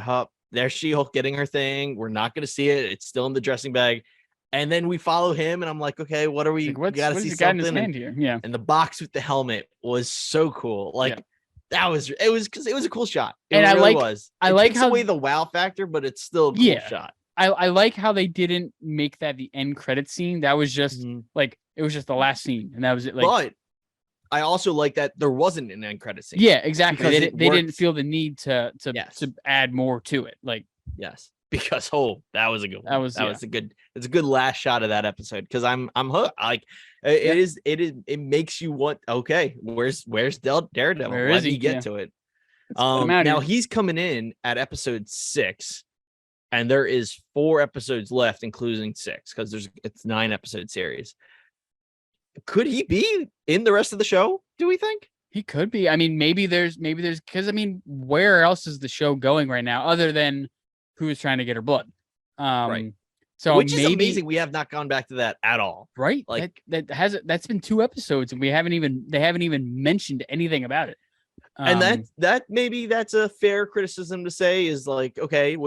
there's She-Hulk getting her thing. We're not going to see it. It's still in the dressing bag. And then we follow him, and I'm like, okay, what are we? Like, we gotta see something. In his something. hand here? Yeah. And the box with the helmet was so cool. Like, it was because it was a cool shot. And I really like I like how away the wow factor, but it's still a cool shot. I like how they didn't make that the end credit scene. That was just like, it was just the last scene, and that was it. Like, but I also like that there wasn't an end credit scene. Yeah, exactly. They didn't feel the need to add more to it. Like, yes, because that was a good one. It's a good last shot of that episode because I'm hooked. Like, it makes you want, okay, where's Daredevil? Where Let is he? me get to it. Now he's coming in at episode 6, and there is 4 episodes left, including 6, because it's 9-episode series. Could he be in the rest of the show? Do we think he could be? I mean, maybe there's because, I mean, where else is the show going right now other than who is trying to get her blood? Right. So which is amazing. We have not gone back to that at all. Right. Like, that's been 2 episodes, and they haven't even mentioned anything about it. And that maybe that's a fair criticism to say is like, okay,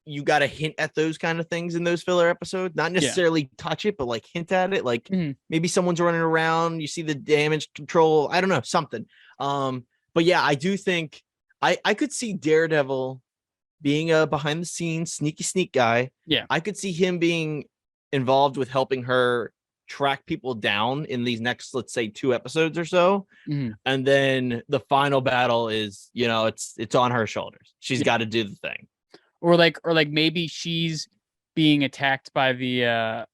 you got to hint at those kind of things in those filler episodes, not necessarily touch it, but like hint at it. Like, maybe someone's running around, you see the damage control. I don't know, something. But yeah, I do think I could see Daredevil being a behind the scenes sneak guy. Yeah. I could see him being involved with helping her track people down in these next, let's say, 2 episodes or so. And then the final battle is, it's on her shoulders. She's got to do the thing. Or like maybe she's being attacked by the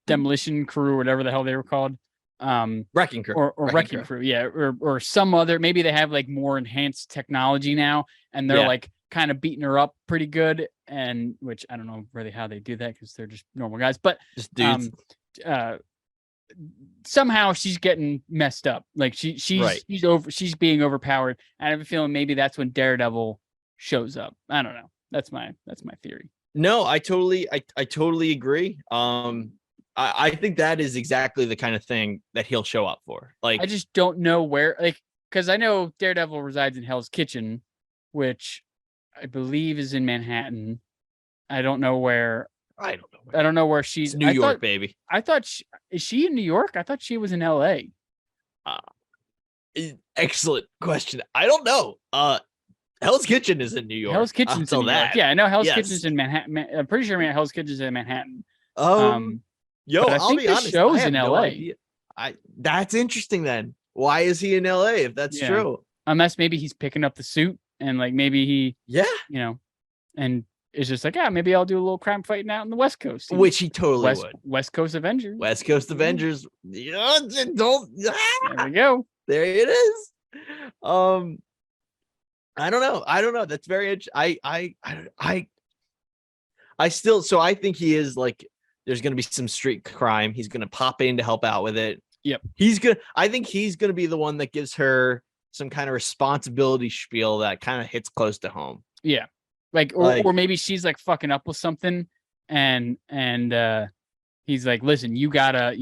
demolition crew or whatever the hell they were called. Wrecking crew. Or wrecking crew. Yeah. Or some other, maybe they have like more enhanced technology now, and they're like kind of beating her up pretty good. And which I don't know really how they do that, because they're just normal guys, but just dudes. Somehow she's getting messed up. Like she's being overpowered. I have a feeling maybe that's when Daredevil shows up. I don't know. That's my theory. No, I totally agree. I think that is exactly the kind of thing that he'll show up for. Like, I just don't know where, like, because I know Daredevil resides in Hell's Kitchen, which I believe is in Manhattan. I don't know where. I don't know. I don't know where she's. It's New York, baby. I thought is she in New York? I thought she was in L.A. Excellent question. I don't know. Hell's Kitchen is in New York. Hell's Kitchen's in New York. Yeah, I know Hell's Kitchen's in Manhattan. I'm pretty sure Hell's Kitchen's in Manhattan. Yo, I'll be honest. Show's in LA. That's interesting then. Why is he in LA if that's true? Unless maybe he's picking up the suit and like maybe he and it's just like, maybe I'll do a little crime fighting out in the West Coast. Which he totally would. West Coast Avengers. West Coast Avengers. Yeah, don't. There we go. There it is. I don't know. That's very I still, so I think he is like, there's going to be some street crime. He's going to pop in to help out with it. Yep. I think he's going to be the one that gives her some kind of responsibility spiel that kind of hits close to home. Yeah. Or maybe she's like fucking up with something and he's like, listen, you gotta,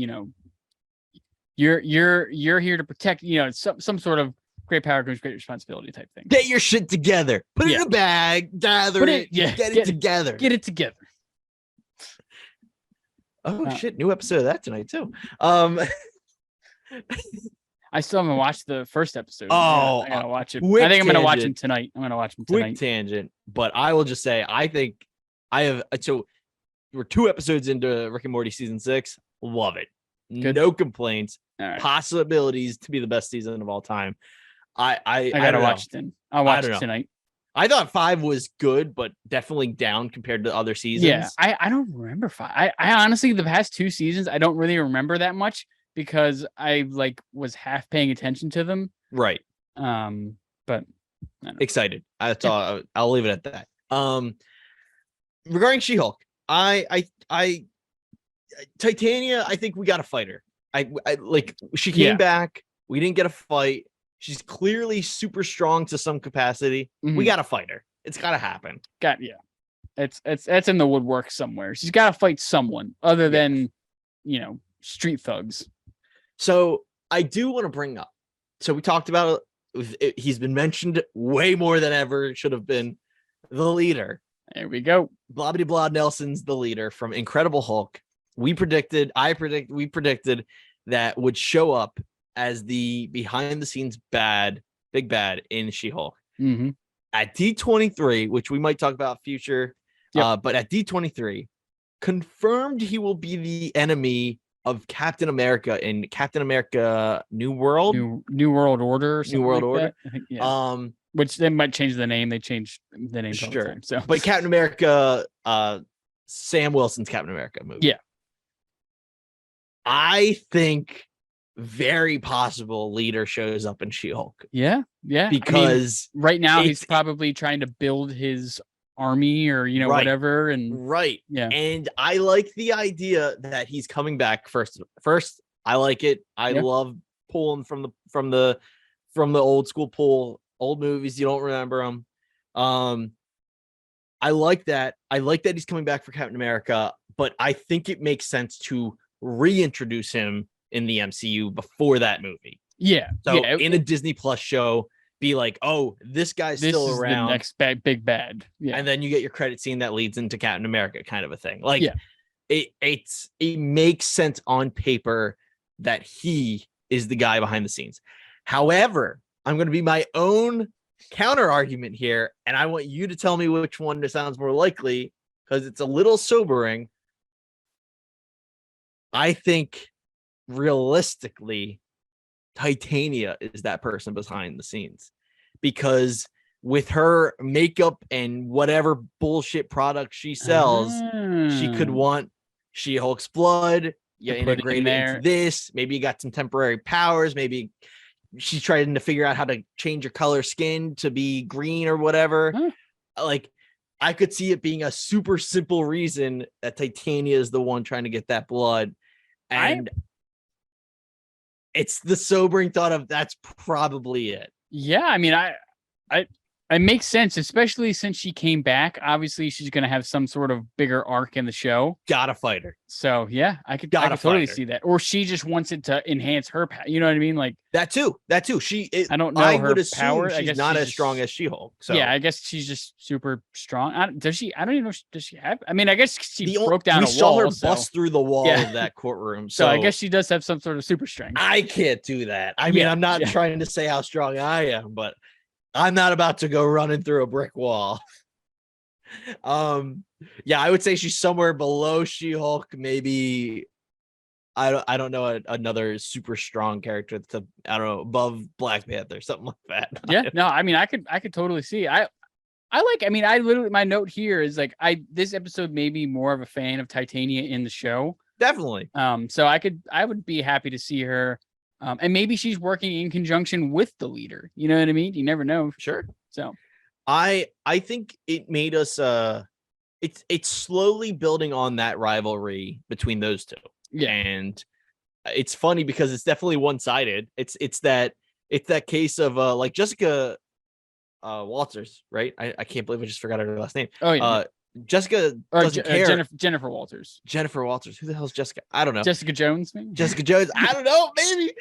you're here to protect, some sort of great power comes great responsibility type thing. Get your shit together. Put it in a bag, gather it, get it together. Get it together. Oh shit, new episode of that tonight too. I still haven't watched the first episode. Oh, I gotta watch it. I think I'm gonna watch him tonight. Quick tangent, but I will just say I think we're 2 episodes into Rick and Morty season 6. Love it. Good. No complaints. Right. Possibilities to be the best season of all time. I gotta watch it then. I'll watch it tonight. I thought 5 was good, but definitely down compared to other seasons. Yeah, I don't remember 5. I honestly, the past 2 seasons, I don't really remember that much because I was half paying attention to them. Right. But excited. That's all. I'll leave it at that. Regarding She-Hulk, Titania, I think we got to fight her. She came back. We didn't get a fight. She's clearly super strong to some capacity. Mm-hmm. We got to fight her. It's got to happen. It's in the woodwork somewhere. She's got to fight someone other than, street thugs. So I do want to bring up. So we talked about it. He's been mentioned way more than ever. Should have been the leader. There we go. Blah blah blah. Nelson's the leader from Incredible Hulk. We predicted that would show up as the behind the scenes big bad in She-Hulk. Mm-hmm. At D23, which we might talk about future, but at D23, confirmed he will be the enemy of Captain America in Captain America New World, New World Order, New World Order. I think, yeah. Which they might change the name. They changed the name. Sure. Time, so, but Captain America, Sam Wilson's Captain America movie. Yeah. I think very possible leader shows up in She-Hulk. Yeah. Because right now he's probably trying to build his army or whatever. And right. Yeah. And I like the idea that he's coming back first. I like it. I love pulling from the old school old movies. You don't remember them. I like that. I like that he's coming back for Captain America, but I think it makes sense to reintroduce him in the MCU before that movie. Yeah. So in a Disney Plus show, be like, oh, this guy's still around. The next big bad. Yeah. And then you get your credit scene that leads into Captain America, kind of a thing. It makes sense on paper that he is the guy behind the scenes. However, I'm going to be my own counter argument here, and I want you to tell me which one sounds more likely because it's a little sobering. I think realistically, Titania is that person behind the scenes because with her makeup and whatever bullshit product she sells, she could want She-Hulk's blood. You integrate it into this. Maybe you got some temporary powers. Maybe she's trying to figure out how to change your color skin to be green or whatever. I could see it being a super simple reason that Titania is the one trying to get that blood. And it's the sobering thought of that's probably it. Yeah. I mean, It makes sense, especially since she came back. Obviously, she's going to have some sort of bigger arc in the show. Gotta fight her. So yeah, I could Gotta totally fight her. see that. Or she just wants it to enhance her power. You know what I mean? Like That too. I don't know I her would assume power. I she's guess not she's as strong just- as She-Hulk. So Yeah, I guess she's just super strong. Does she? I don't even know. Does she have? I mean, I guess she broke down we a saw wall. her so, bust through the wall Yeah. of that courtroom. so I guess she does have some sort of super strength. I can't do that. I mean, Yeah, I'm not yeah. trying to say how strong I am, but I'm not about to go running through a brick wall. Yeah, I would say she's somewhere below She-Hulk, maybe. I don't know another super strong character to I don't know above Black Panther, something like that. Yeah, no, I mean, I could totally see. I mean, I literally my note here is like this episode made me more of a fan of Titania in the show. Definitely. So I would be happy to see her. And maybe she's working in conjunction with the leader. You know what I mean? You never know. Sure. So I think it made us it's slowly building on that rivalry between those two. yeah, And it's funny because it's definitely one-sided. It's that case of like Jessica Walters, right? I can't believe I just forgot her last name. oh yeah, Jessica or doesn't care. Jennifer Walters, Jennifer Walters. Who the hell is Jessica? I don't know. Jessica Jones, maybe? Jessica Jones. I don't know. Maybe.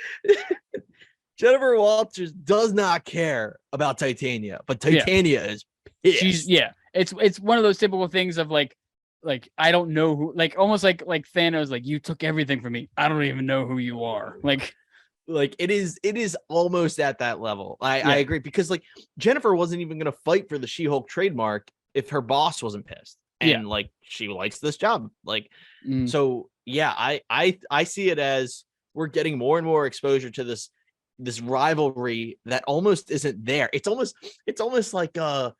Jennifer Walters does not care about Titania, but Titania is pissed. She's it's one of those typical things of like I don't know who, like almost like Thanos, like you took everything from me. I don't even know who you are. Like it is almost at that level. I agree, because like Jennifer wasn't even gonna fight for the She-Hulk trademark if her boss wasn't pissed. And like she likes this job. Like so yeah, I see it as we're getting more and more exposure to this rivalry that almost isn't there. It's almost like a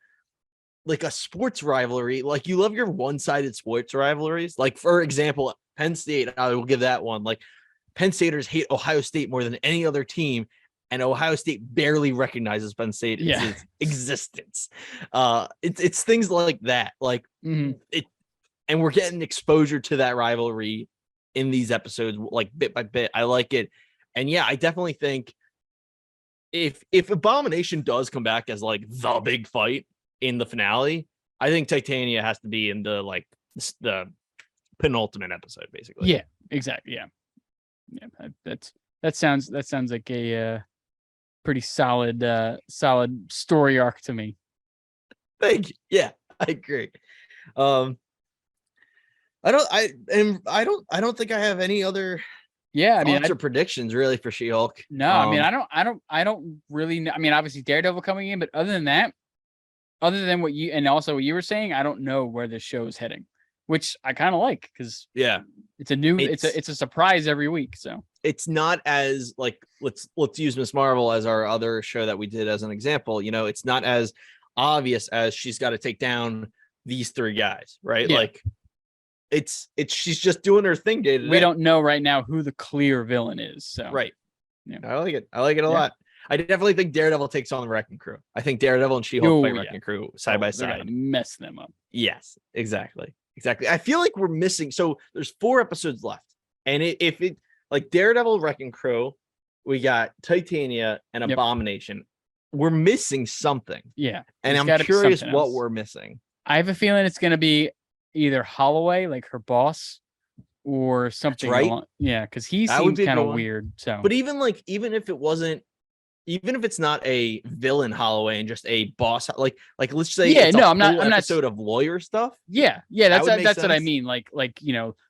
sports rivalry. Like you love your one-sided sports rivalries. Like for example, Penn State, I will give that one. Like Penn Staters hate Ohio State more than any other team, and Ohio State barely recognizes Penn State's existence. It's things like that. Like it, and we're getting exposure to that rivalry in these episodes, like bit by bit. I like it. And yeah, I definitely think if Abomination does come back as like the big fight in the finale, I think Titania has to be in the penultimate episode, basically. Yeah, exactly. Yeah. That sounds like a pretty solid story arc to me. Thank you. Yeah, I agree. I don't think I have any other thoughts or predictions really for She-Hulk. No, I mean I don't really know. I mean, obviously Daredevil coming in, but other than that, other than what you were saying, I don't know where this show is heading, which I kind of like, because it's a surprise every week. So it's not as like, let's use Ms. Marvel as our other show that we did as an example. You know, it's not as obvious as she's got to take down these three guys, right? Yeah. Like it's she's just doing her thing day to day. We don't know right now who the clear villain is. So right. Yeah. I like it a lot. I definitely think Daredevil takes on the Wrecking Crew. I think Daredevil and She-Hulk fight Wrecking Crew side by side. Mess them up. Yes, exactly. I feel like we're missing. So there's 4 episodes left, and if it like Daredevil, Wrecking Crew, we got Titania and Abomination. We're missing something. Yeah, and I'm curious what we're missing. I have a feeling it's going to be either Holloway, like her boss, or something. Right? Because he seems kind of weird. So, but even if it's not a villain Holloway and just a boss, like let's say I'm not episode of lawyer stuff. Yeah, that's what I mean. Like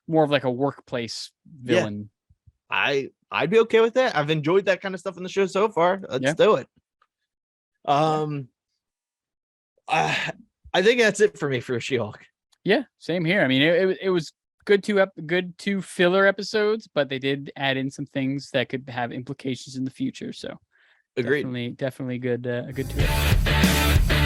more of like a workplace villain. Yeah. I'd be okay with that. I've enjoyed that kind of stuff in the show so far. Let's do it. I think that's it for me for She-Hulk. Yeah, same here. I mean, it was good two filler episodes, but they did add in some things that could have implications in the future. So. Agreed. Definitely good. A good 2 episodes.